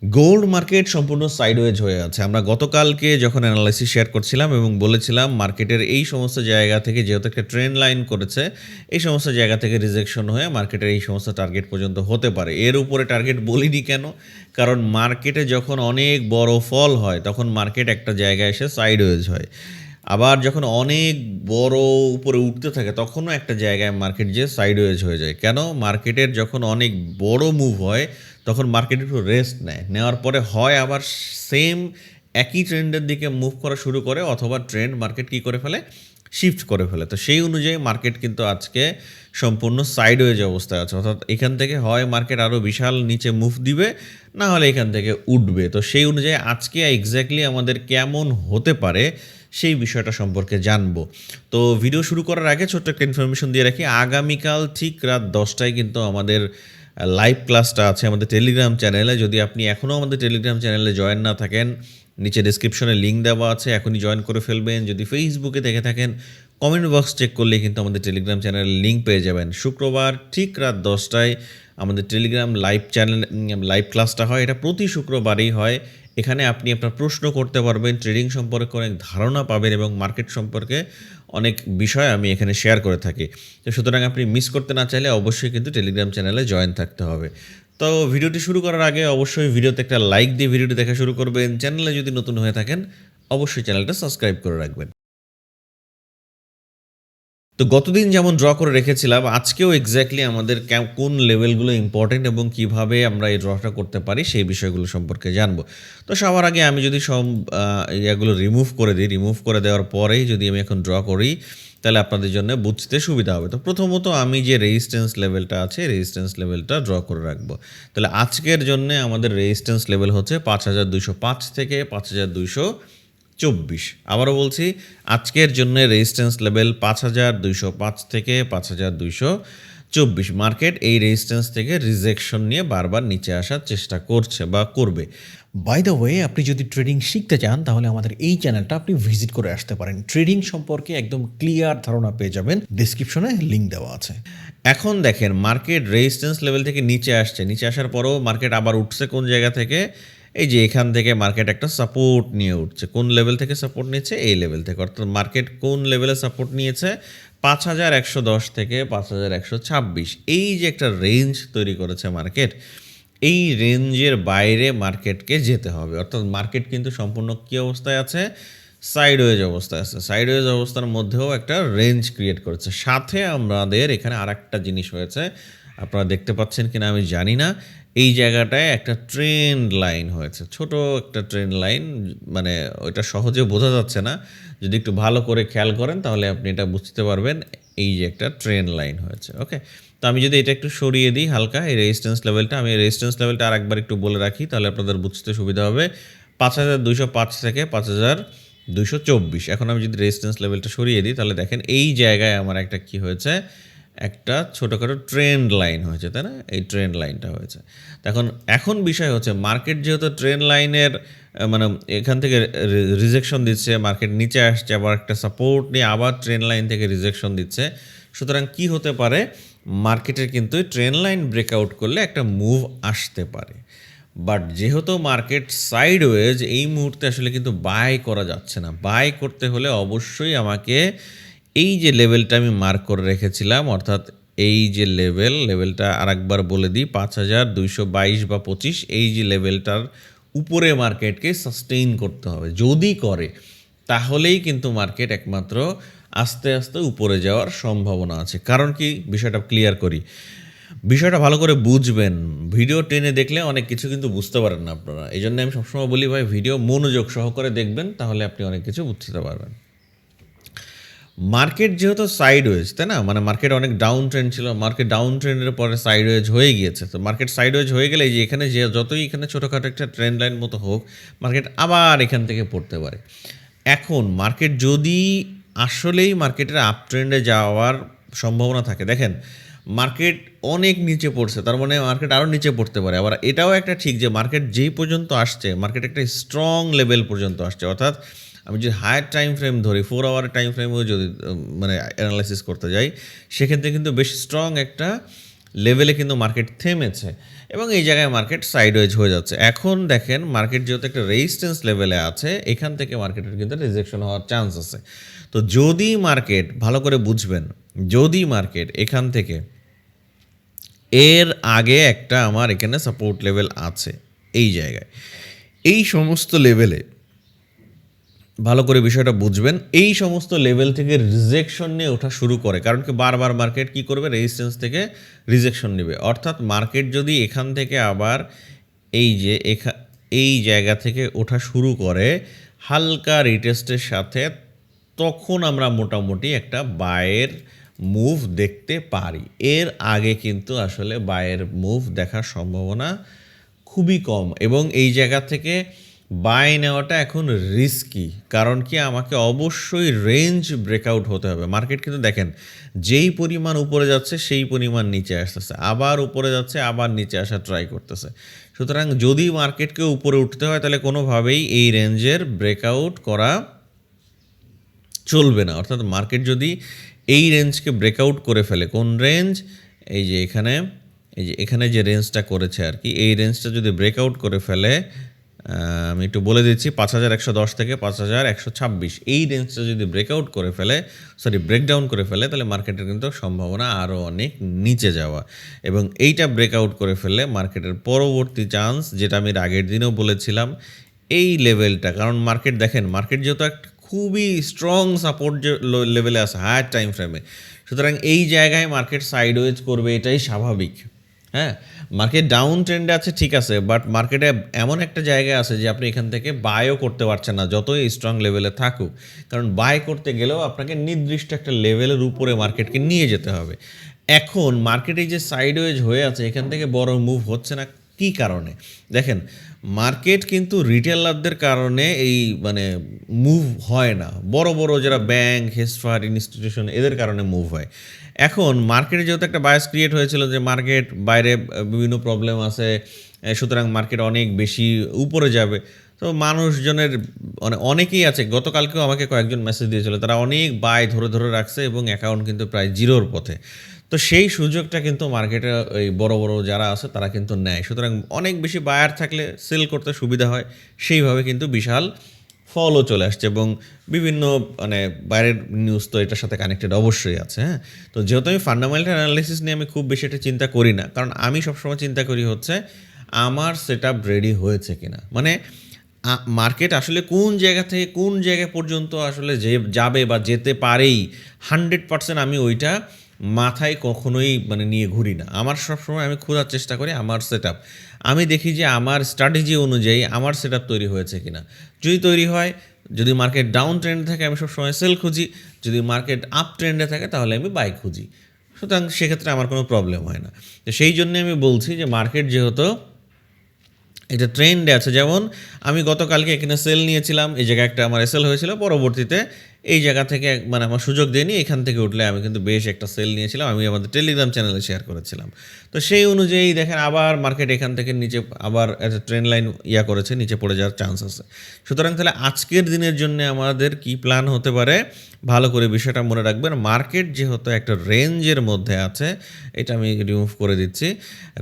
Gold market সম্পূর্ণ sideways হয়ে আছে। আমরা গতকালকে যখন অ্যানালাইসিস শেয়ার করছিলাম এবং বলেছিলাম মার্কেটের এই সমস্ত জায়গা থেকে যেহেতু একটা ট্রেন্ড লাইন করেছে, এই সমস্ত জায়গা থেকে রিজেকশন হয়ে মার্কেটের এই সমস্ত টার্গেট পর্যন্ত হতে পারে। এর উপরে টার্গেট বলিনি কেন? কারণ মার্কেটে যখন অনেক বড় ফল হয় তখন মার্কেট একটা জায়গায় এসে সাইডওয়েজ হয়। আবার যখন অনেক বড় উপরে উঠতে থাকে তখনও একটা জায়গায় মার্কেট যে সাইডওয়েজ হয়ে যায়। কেন? মার্কেটের যখন অনেক বড় মুভ হয় তখন মার্কেট একটু রেস্ট নেয়, নেওয়ার পরে হয় আবার সেম একই ট্রেন্ডের দিকে মুভ করা শুরু করে, অথবা ট্রেন্ড মার্কেট কী করে ফেলে, শিফট করে ফেলে। তো সেই অনুযায়ী মার্কেট কিন্তু আজকে সম্পূর্ণ সাইডওয়েজ অবস্থায় আছে, অর্থাৎ এখান থেকে হয় মার্কেট আরও বিশাল নিচে মুভ দিবে, না হলে এখান থেকে উঠবে। তো সেই অনুযায়ী আজকে এক্স্যাক্টলি আমাদের কেমন হতে পারে সেই বিষয়টা সম্পর্কে জানবো। তো ভিডিও শুরু করার আগে ছোট্ট একটা ইনফরমেশন দিয়ে রাখি, আগামীকাল ঠিক রাত 10টায় কিন্তু আমাদের লাইভ ক্লাসটা আছে আমাদের টেলিগ্রাম চ্যানেলে। যদি আপনি এখনও আমাদের টেলিগ্রাম চ্যানেলে জয়েন না থাকেন, নিচে ডিসক্রিপশনে লিঙ্ক দেওয়া আছে, এখনই জয়েন করে ফেলবেন। যদি ফেসবুকে দেখে থাকেন, কমেন্ট বক্স চেক করলেই কিন্তু আমাদের টেলিগ্রাম চ্যানেলের লিঙ্ক পেয়ে যাবেন। শুক্রবার ঠিক রাত 10টায় আমাদের টেলিগ্রাম লাইভ ক্লাসটা হয়। এটা প্রতি শুক্রবারই হয়। এখানে আপনি আপনার প্রশ্ন করতে পারবেন, ট্রেডিং সম্পর্কে অনেক ধারণা পাবেন এবং মার্কেট সম্পর্কে অনেক বিষয় আমি এখানে শেয়ার করে থাকি। তো সুতরাং আপনি মিস করতে না চাইলে অবশ্যই কিন্তু টেলিগ্রাম চ্যানেলে জয়েন থাকতে হবে। তো ভিডিওটি শুরু করার আগে অবশ্যই ভিডিওতে একটা লাইক দিয়ে ভিডিওটি দেখা শুরু করবেন। চ্যানেলে যদি নতুন হয়ে থাকেন অবশ্যই চ্যানেলটা সাবস্ক্রাইব করে রাখবেন। তো গতদিন যেমন ড্র করে রেখেছিলাম, আজকেও এক্স্যাক্টলি আমাদের কোন লেভেলগুলো ইম্পর্টেন্ট এবং কিভাবে আমরা এই ড্রটা করতে পারি সেই বিষয়গুলো সম্পর্কে জানবো। তো সবার আগে আমি যদি সব ইয়াগুলো রিমুভ করে দিই, রিমুভ করে দেওয়ার পরেই যদি আমি এখন ড্র করি তাহলে আপনাদের জন্য বুঝতে সুবিধা হবে। তো প্রথমত আমি যে রেজিস্ট্যান্স লেভেলটা আছে, রেজিস্ট্যান্স লেভেলটা ড্র করে রাখবো। তাহলে আজকের জন্য আমাদের রেজিস্ট্যান্স লেভেল হচ্ছে 5205 থেকে 5224। আবারও বলছি, আজকের জন্য রেজিস্ট্যান্স লেভেল 5205 থেকে 5224। মার্কেট এই রেজিস্ট্যান্স থেকে রিজেকশন নিয়ে বারবার নিচে আসার চেষ্টা করছে বা করবে। বাই দ্য ওয়ে, আপনি যদি ট্রেডিং শিখতে চান তাহলে আমাদের এই চ্যানেলটা আপনি ভিজিট করে আসতে পারেন। ট্রেডিং সম্পর্কে একদম ক্লিয়ার ধারণা পেয়ে যাবেন, ডিসক্রিপশনে লিঙ্ক দেওয়া আছে। এখন দেখেন মার্কেট রেজিস্ট্যান্স লেভেল থেকে নিচে আসছে, নিচে আসার পরেও মার্কেট আবার উঠছে কোন জায়গা থেকে? এই যে এখান থেকে মার্কেট একটা সাপোর্ট নিয়ে উঠছে। কোন লেভেল থেকে সাপোর্ট নিয়েছে? এই লেভেল থেকে। অর্থাৎ মার্কেট কোন লেভেলে সাপোর্ট নিয়েছে? 5110 থেকে 5126। এই যে একটা রেঞ্জ তৈরি করেছে মার্কেট, এই রেঞ্জের বাইরে মার্কেটকে যেতে হবে। অর্থাৎ মার্কেট কিন্তু সম্পূর্ণ কী অবস্থায় আছে? সাইডওয়েজ অবস্থায় আছে। সাইডওয়েজ অবস্থার মধ্যেও একটা রেঞ্জ ক্রিয়েট করেছে। সাথে আমাদের এখানে আরেকটা জিনিস হয়েছে, আপনারা দেখতে পাচ্ছেন কিনা আমি জানি না, এই জায়গাটায় একটা ট্রেন্ড লাইন হয়েছে, ছোট একটা ট্রেন্ড লাইন। মানে ওইটা সহজে বোঝা যাচ্ছে না, যদি একটু ভালো করে খেয়াল করেন তাহলে আপনি এটা বুঝতে পারবেন। এই যে একটা ট্রেন্ড লাইন হয়েছে, ওকে। তো আমি যদি এটা একটু সরিয়ে দিই হালকা, এই রেজিস্ট্যান্স লেভেলটা, আমি রেজিস্ট্যান্স লেভেলটা আরেকবার একটু বলে রাখি তাহলে আপনাদের বুঝতে সুবিধা হবে। 5205 থেকে 5224। এখন আমি যদি রেজিস্ট্যান্স লেভেলটা সরিয়ে দিই তাহলে দেখেন এই জায়গায় আমার একটা কি হয়েছে, একটা ছোটোখাটো ট্রেন্ড লাইন হয়েছে, তাই না? এই ট্রেন্ড লাইনটা হয়েছে। এখন এখন বিষয় হচ্ছে মার্কেট যেহেতু ট্রেন্ড লাইনের মানে এখান থেকে রিজেকশন দিচ্ছে, মার্কেট নিচে আসছে, আবার একটা সাপোর্ট নিয়ে আবার ট্রেন্ড লাইন থেকে রিজেকশন দিচ্ছে। সুতরাং কি হতে পারে, মার্কেটের কিন্তু ট্রেন্ড লাইন ব্রেকআউট করলে একটা মুভ আসতে পারে। বাট যেহেতু মার্কেট সাইডওয়েজ, এই মুহূর্তে আসলে কিন্তু বাই করা যাচ্ছে না। বাই করতে হলে অবশ্যই আমাকে এই যে লেভেলটা আমি মার্ক করে রেখেছিলাম, অর্থাৎ এই যে লেভেলটা আরেকবার বলে দিই, 5222 বা 25, এই যে লেভেলটার উপরে মার্কেটকে সাস্টেইন করতে হবে। যদি করে তাহলেই কিন্তু মার্কেট একমাত্র আস্তে আস্তে উপরে যাওয়ার সম্ভাবনা আছে। কারণ কি, বিষয়টা ক্লিয়ার করি, বিষয়টা ভালো করে বুঝবেন। ভিডিও টেনে দেখলে অনেক কিছু কিন্তু বুঝতে পারেন না আপনারা। এই জন্য আমি সবসময় বলি ভাই, ভিডিও মনোযোগ সহকারে দেখবেন, তাহলে আপনি অনেক কিছু বুঝতে পারবেন। মার্কেট যেহেতু সাইডওয়েজ, তাই না, মানে মার্কেট অনেক ডাউন ট্রেন্ড ছিল, মার্কেট ডাউন ট্রেন্ডের পরে সাইডওয়েজ হয়ে গিয়েছে। তো মার্কেট সাইডওয়েজ হয়ে গেলে যে এখানে যে যতই এখানে ছোটোখাটো একটা ট্রেন্ড লাইন মতো হোক, মার্কেট আবার এখান থেকে পড়তে পারে। এখন মার্কেট যদি আসলেই মার্কেটের আপ ট্রেন্ডে যাওয়ার সম্ভাবনা থাকে, দেখেন মার্কেট অনেক নিচে পড়ছে, তার মানে মার্কেট আরও নিচে পড়তে পারে। আবার এটাও একটা ঠিক যে মার্কেট যেই পর্যন্ত আসছে, মার্কেট একটা স্ট্রং লেভেল পর্যন্ত আসছে। অর্থাৎ আমি যদি হায়ার টাইম ফ্রেম ধরি, 4 আওয়ারের টাইম ফ্রেমেও যদি মানে অ্যানালাইসিস করতে যাই, সেক্ষেত্রে কিন্তু বেশ স্ট্রং একটা লেভেলে কিন্তু মার্কেট থেমেছে এবং এই জায়গায় মার্কেট সাইডওয়েজ হয়ে যাচ্ছে। এখন দেখেন মার্কেট যেহেতু একটা রেজিস্ট্যান্স লেভেলে আছে, এখান থেকে মার্কেটের কিন্তু রিজেকশন হওয়ার চান্স আছে। তো যদি মার্কেট ভালো করে বুঝবেন, যদি মার্কেট এখান থেকে এর আগে একটা আমার এখানে সাপোর্ট লেভেল আছে এই জায়গায়, এই সমস্ত লেভেলে ভালো করে বিষয়টা বুঝবেন, এই সমস্ত লেভেল থেকে রিজেকশন নিয়ে ওঠা শুরু করে, কারণ কি বারবার মার্কেট কি করবে, রেজিস্ট্যান্স থেকে রিজেকশন নেবে। অর্থাৎ মার্কেট যদি এখান থেকে আবার এই যে এই জায়গা থেকে ওঠা শুরু করে হালকা রিটেস্টের সাথে, তখন আমরা মোটামুটি একটা বায়ের মুভ দেখতে পারি। এর আগে কিন্তু আসলে বায়ের মুভ দেখার সম্ভাবনা খুবই কম এবং এই জায়গা থেকে বাই নেওয়াটা এখন রিস্কি। কারণ কি, আমাকে অবশ্যই রেঞ্জ ব্রেকআউট হতে হবে। মার্কেট কিন্তু দেখেন যেই পরিমাণ উপরে যাচ্ছে সেই পরিমাণ নিচে আসতেছে, আবার উপরে যাচ্ছে আবার নিচে আসার ট্রাই করতেছে। সুতরাং যদি মার্কেটকে উপরে উঠতে হয় তাহলে কোনোভাবেই এই রেঞ্জের ব্রেকআউট করা চলবে না। অর্থাৎ মার্কেট যদি এই রেঞ্জকে ব্রেকআউট করে ফেলে, কোন রেঞ্জ, এই যে এখানে যে রেঞ্জটা করেছে আর কি, এই রেঞ্জটা যদি ব্রেকআউট করে ফেলে, আমি একটু বলে দিচ্ছি, 5110 থেকে 5126 এই রেঞ্জটা যদি ব্রেকআউট করে ফেলে, ব্রেকডাউন করে ফেলে, তাহলে মার্কেটের কিন্তু সম্ভাবনা আরও অনেক নিচে যাওয়া। এবং এইটা ব্রেকআউট করে ফেললে মার্কেটের পরবর্তী চান্স, যেটা আমি আগের দিনেও বলেছিলাম, এই লেভেলটা, কারণ মার্কেট দেখেন মার্কেট যেহেতু একটা খুবই স্ট্রং সাপোর্ট যে লেভেলে আছে হায়ার টাইম ফ্রেমে, সুতরাং এই জায়গায় মার্কেট সাইডওয়েজ করবে, এটাই স্বাভাবিক। হ্যাঁ, মার্কেট ডাউন ট্রেন্ডে আছে ঠিক আছে, বাট মার্কেটে এমন একটা জায়গায় আছে যে আপনি এখান থেকে বাইও করতে পারছেন না যতই স্ট্রং লেভেলে থাকুক, কারণ বাই করতে গেলেও আপনাকে নির্দিষ্ট একটা লেভেলের উপরে মার্কেটকে নিয়ে যেতে হবে। এখন মার্কেটে যে সাইডওয়েজ হয়ে আছে, এখান থেকে বড় মুভ হচ্ছে না, কী কারণে? দেখেন মার্কেট কিন্তু রিটেলারদের কারণে এই মুভ হয় না, বড় বড় যারা ব্যাংক, হেজফার, ইনস্টিটিউশন, এদের কারণে মুভ হয়। এখন মার্কেটে যেহেতু একটা বায়াস ক্রিয়েট হয়েছিল যে মার্কেট বাইরে বিভিন্ন প্রবলেম আছে, সুতরাং মার্কেট অনেক বেশি উপরে যাবে, তো মানুষজনের অনেকেই আছে, গতকালকেও আমাকে কয়েকজন মেসেজ দিয়েছিল, তারা অনেক বাই ধরে ধরে রাখছে এবং অ্যাকাউন্ট কিন্তু প্রায় জিরোর পথে। তো সেই সুযোগটা কিন্তু মার্কেটে ওই বড় বড় যারা আছে তারা কিন্তু নেয়। সুতরাং অনেক বেশি বায়ার থাকলে সেল করতে সুবিধা হয়, সেইভাবে কিন্তু বিশাল ফলও চলে আসছে এবং বিভিন্ন বাইরের নিউজ তো এটার সাথে কানেক্টেড অবশ্যই আছে। হ্যাঁ, তো যেহেতু আমি ফান্ডামেন্টাল অ্যানালিসিস নিয়ে আমি খুব বেশি এটা চিন্তা করি না, কারণ আমি সবসময় চিন্তা করি হচ্ছে আমার সেট আপ রেডি হয়েছে কিনা, মার্কেট আসলে কোন জায়গা থেকে কোন জায়গা পর্যন্ত আসলে যে যাবে বা যেতে পারেই 100% আমি ওইটা মাথায় কখনোই নিয়ে ঘুরি না। আমার সবসময় আমি খোঁজার চেষ্টা করি আমার সেট আপ, আমি দেখি যে আমার স্ট্র্যাটেজি অনুযায়ী আমার সেট আপ তৈরি হয়েছে কিনা। যদি তৈরি হয়, যদি মার্কেট ডাউন ট্রেন্ডে থাকে আমি সবসময় সেল খুঁজি, যদি মার্কেট আপ ট্রেন্ডে থাকে তাহলে আমি বাই খুঁজি। সুতরাং সেক্ষেত্রে আমার কোনো প্রবলেম হয় না। তো সেই জন্যে আমি বলছি যে মার্কেট যেহেতু এটা ট্রেন্ডে আছে, যেমন আমি গতকালকে এখানে সেল নিয়েছিলাম, এই জায়গায় একটা আমার এসএল হয়েছিল, পরবর্তীতে এই জায়গা থেকে আমার সুযোগ দেয়নি, এখান থেকে উঠলে আমি কিন্তু বেশ একটা সেল নিয়েছিলাম, আমি আমাদের টেলিগ্রাম চ্যানেলে শেয়ার করেছিলাম। তো সেই অনুযায়ী দেখেন আবার মার্কেট এখান থেকে নিচে আবার একটা ট্রেন্ড লাইন করেছে, নিচে পড়ে যাওয়ার চান্স আছে। সুতরাং তাহলে আজকের দিনের জন্য আমাদের কি প্ল্যান হতে পারে, ভালো করে বিষয়টা মনে রাখবেন। মার্কেট যেহেতু একটা রেঞ্জের মধ্যে আছে, এটা আমি রিমুভ করে দিচ্ছি,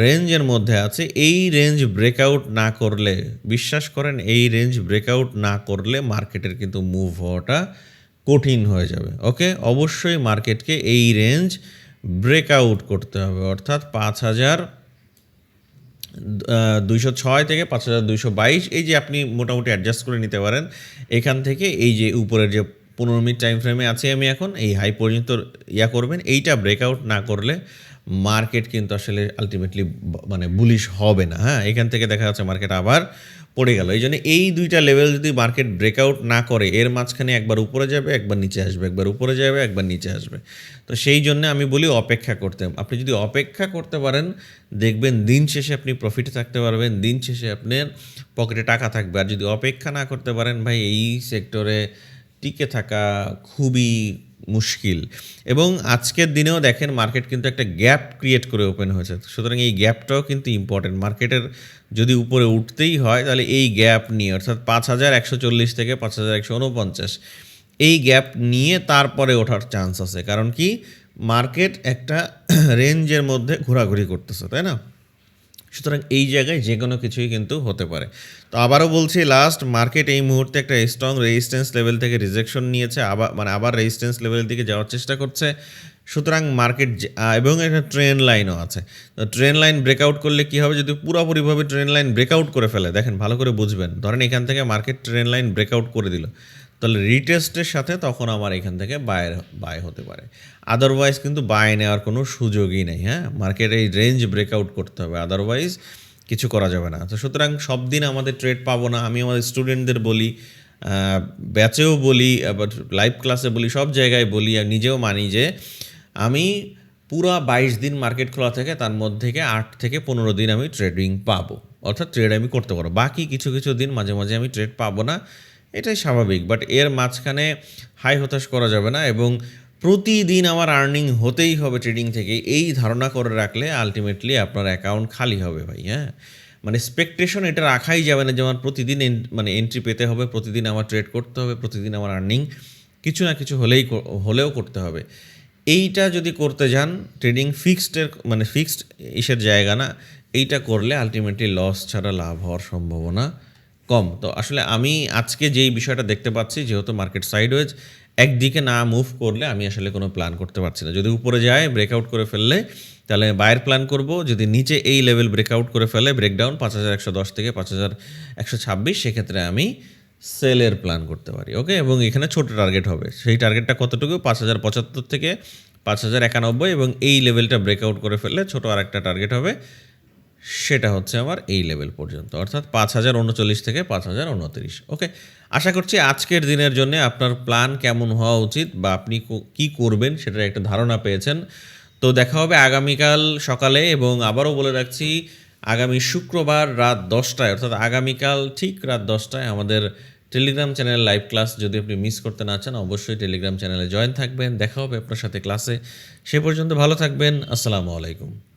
রেঞ্জের মধ্যে আছে, এই রেঞ্জ ব্রেকআউট না করলে, বিশ্বাস করেন এই রেঞ্জ ব্রেকআউট না করলে মার্কেটের কিন্তু মুভ হওয়াটা কঠিন হয়ে যাবে। ওকে, অবশ্যই মার্কেটকে এই রেঞ্জ ব্রেকআউট করতে হবে, অর্থাৎ 5206 থেকে 5222, এই যে আপনি মোটামুটি অ্যাডজাস্ট করে নিতে পারেন এখান থেকে, এই যে উপরের যে 15 মিনিট টাইম ফ্রেমে আছি আমি এখন, এই হাই পর্যন্ত করবেন। এইটা ব্রেকআউট না করলে মার্কেট কিন্তু আসলে আলটিমেটলি বুলিশ হবে না। হ্যাঁ, এখান থেকে দেখা যাচ্ছে মার্কেট আবার পড়ে গেল। এই জন্য এই দুইটা লেভেল যদি মার্কেট ব্রেকআউট না করে, এর মাঝখানে একবার উপরে যাবে একবার নিচে আসবে, একবার উপরে যাবে একবার নিচে আসবে। তো সেই জন্য আমি বলি অপেক্ষা করতে। আপনি যদি অপেক্ষা করতে পারেন, দেখবেন দিন শেষে আপনি প্রফিটে থাকতে পারবেন, দিন শেষে আপনার পকেটে টাকা থাকবে। আর যদি অপেক্ষা না করতে পারেন, ভাই এই সেক্টরে টিকে থাকা খুবই মুশকিল। এবং আজকের দিনেও দেখেন মার্কেট কিন্তু একটা গ্যাপ ক্রিয়েট করে ওপেন হয়েছে, সুতরাং এই গ্যাপটাও কিন্তু ইম্পর্টেন্ট। মার্কেটের যদি উপরে উঠতেই হয় তাহলে এই গ্যাপ নিয়ে, অর্থাৎ 5140 থেকে 5149 এই গ্যাপ নিয়ে তারপরে ওঠার চান্স আছে। কারণ কি, মার্কেট একটা রেঞ্জের মধ্যে ঘোরাঘুরি করতেছে, তাই না? সুতরাং এই জায়গায় যে কোনো কিছুই কিন্তু হতে পারে। তো আবারও বলছি, লাস্ট মার্কেট এই মুহূর্তে একটা স্ট্রং রেজিস্ট্যান্স লেভেল থেকে রিজেকশন নিয়েছে, আবার রেজিস্ট্যান্স লেভেলের দিকে যাওয়ার চেষ্টা করছে। সুতরাং মার্কেট এবং একটা ট্রেন্ড লাইনও আছে। তো ট্রেন্ড লাইন ব্রেকআউট করলে কী হবে, যদি পুরোপুরিভাবে ট্রেন্ড লাইন ব্রেকআউট করে ফেলে, দেখেন ভালো করে বুঝবেন, ধরেন এখান থেকে মার্কেট ট্রেন্ড লাইন ব্রেকআউট করে দিল, তাহলে রিটেস্টের সাথে তখন আমার এখান থেকে বাই হতে পারে। আদারওয়াইজ কিন্তু বাই নেওয়ার কোনো সুযোগই নেই। হ্যাঁ, মার্কেট এই রেঞ্জ ব্রেকআউট করতে হবে, আদারওয়াইজ কিছু করা যাবে না। তো সুতরাং সব দিন আমাদের ট্রেড পাবো না। আমি আমাদের স্টুডেন্টদের বলি, ব্যাচেও বলি, আবার লাইভ ক্লাসে বলি, সব জায়গায় বলি, আর নিজেও মানি যে আমি পুরা 22 দিন মার্কেট খোলা থেকে তার মধ্যে থেকে 8 থেকে 15 দিন আমি ট্রেডিং পাবো, অর্থাৎ ট্রেড আমি করতে পারবো। বাকি কিছু কিছু দিন মাঝে মাঝে আমি ট্রেড পাবো না, এটাই স্বাভাবিক। বাট এর মাঝখানে হাই হতাশ করা যাবে না এবং প্রতিদিন আমার আর্নিং হতেই হবে ট্রেডিং থেকে, এই ধারণা করে রাখলে আলটিমেটলি আপনার অ্যাকাউন্ট খালি হবে ভাই। হ্যাঁ, মানে এক্সপেকটেশন এটা রাখাই যাবে না যে আমার প্রতিদিন মানে এন্ট্রি পেতে হবে, প্রতিদিন আমার ট্রেড করতে হবে, প্রতিদিন আমার আর্নিং কিছু না কিছু হলেও করতে হবে। এইটা যদি করতে যান, ট্রেডিং ফিক্সড ইসের জায়গা না, এইটা করলে আলটিমেটলি লস ছাড়া লাভ হওয়ার সম্ভাবনা কম। তো আসলে আমি আজকে যেই বিষয়টা দেখতে পাচ্ছি, যেহেতু মার্কেট সাইডওয়েজ, একদিকে না মুভ করলে আমি আসলে কোনো প্ল্যান করতে পারছি না। যদি উপরে যায় ব্রেকআউট করে ফেললে তাহলে বায়ের প্ল্যান করব, যদি নিচে এই লেভেল ব্রেকআউট করে ফেলে ব্রেকডাউন 5110 থেকে 5126, সেক্ষেত্রে আমি সেলের প্ল্যান করতে পারি। ওকে, এবং এখানে ছোট টার্গেট হবে, সেই টার্গেটটা কতটুকু, 5075 থেকে 5091, এবং এই লেভেলটা ব্রেকআউট করে ফেললে ছোট আরেকটা টার্গেট হবে, সেটা হচ্ছে আমার এই লেভেল পর্যন্ত, অর্থাৎ 5039 থেকে 5029। ওকে, আশা করছি আজকের দিনের জন্য আপনার প্ল্যান কেমন হওয়া উচিত বা আপনি কি করবেন সেটার একটা ধারণা পেয়েছেন। তো দেখা হবে আগামীকাল সকালে, এবং আবারও বলে রাখছি, আগামী শুক্রবার রাত 10টায়, অর্থাৎ আগামীকাল ঠিক রাত 10টায় আমাদের টেলিগ্রাম চ্যানেল লাইভ ক্লাস। যদি আপনি মিস করতে না চান, অবশ্যই টেলিগ্রাম চ্যানেলে জয়েন থাকবেন। দেখা হবে আপনার সাথে ক্লাসে। সে পর্যন্ত ভালো থাকবেন। আসসালামু আলাইকুম।